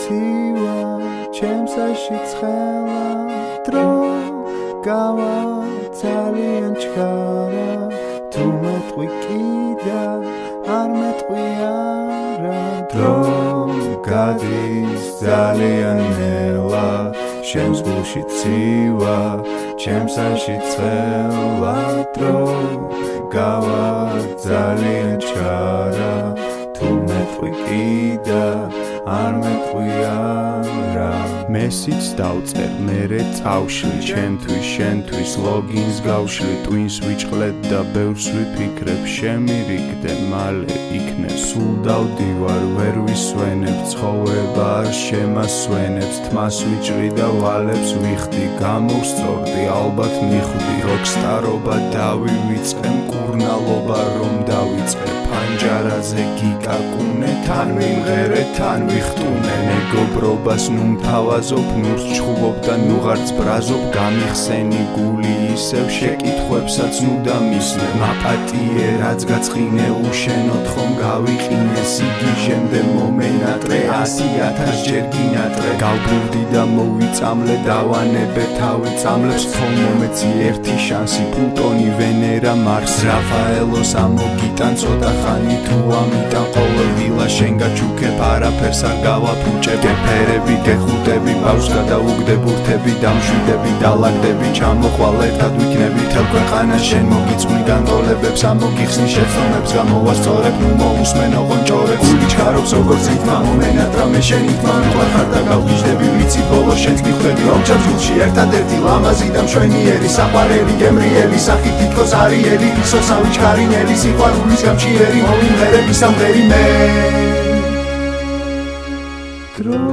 ცივა ჩემსაში ცხელა დრო გავა ძალიან ჩქარა თუ მეტყვი კიდე არ მეტყვი არა დრო გადის ძალიან ნელა შენს გულში ცივა ჩემსაში ცხელა დრო გავა ძალიან ჩქარა თუ მეტყვი კიდე არ მეტყვი არა მესიც დავწერ მერე წავშლი ჩემთვის შენთვის ლოგინს გავშლი ტვინს ვიჭყლეთ და ბევრს ვიფიქრებ შემირიგდე მალე იქნებ სულ დავდივარ ვერ ვისვენებ ცხოვრება არ შემასვენებს თმას ვიჭრი და ვალებს ვიხდი გამოვსწორდი ალბათ მიხვდი როკსტარობა დავივიწყე მკურნალობა რომ დავიწყე ფანჯარაზე გიკაკუნე თან მიმღერე თან ვიხტუნე მეგობრობას ნუ მთავაზობ ნურს ჩხუბობ და ნუ ღარც ბრაზობ გამიხსენი გული ისევ შეკითხვებსაც ნუ დამისნე მაპატიე რაც გაწყინე უშენოდ ხომ გავიყინე სიგიჟემდე მომენატრე 100,000 ჯერ გინატრე გავბრუნდი და მოვიწამლე დავანებე თავი წამლებს ხომ მომეცი ერთი შანსი პლუტონი ვენერა მარსი რაფაელოს ამოგიტან ცოტა ხანი თუ ამიტან ყოველ დილა შენ გაჩუქებ არაფერს არ გავაფუჭებ გეფერები გეხუტები ბავშვს გადაუგდე ბურთები დამშვიდები დალაგდები ჩამოყვალ ერთად ვიქნები თელ ქვეყანას შენ მოგიწვნი განტოლებებს ამოგიხსნი შეცდომებს გამოვასწორებ ნუ მოусმენო ყონჭორებს გული ჩქარობს როგორც რითმა მომენატრა მე შენი თმა მიყვარხარ და გავგიჟდები ვიცი ბოლოს შენს მიხვდები რომჩაც გულში ერთადერთი ლამაზი და მშვენიერი საყვარელი გემრიელი სახით თითქოს არიელი ისოსავი ჩქარინელი სიყვარულის გამჭიერი მომიმღერები სამღერი მე დრო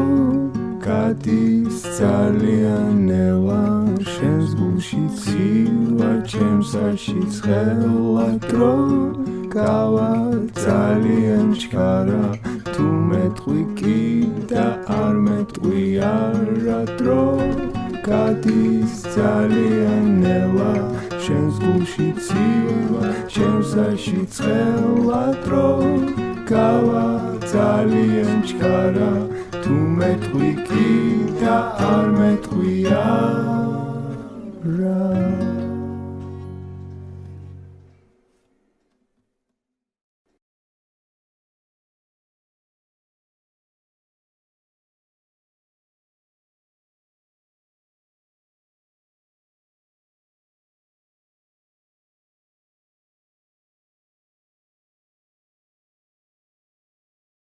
გადის ძალიან ნელა შენს გულში ცივა ჩემსაში ცხელა დრო გავა ძალიან ჩქარა თუ მეტყვი კიდე არ მეტყვი არა დრო გადის ძალიან ნელა შენს გულში ცივა ჩემსაში ცხელა დრო გავა ძალიან ჩქარა თუ მეტყვი კიდე არ მეტყვი არა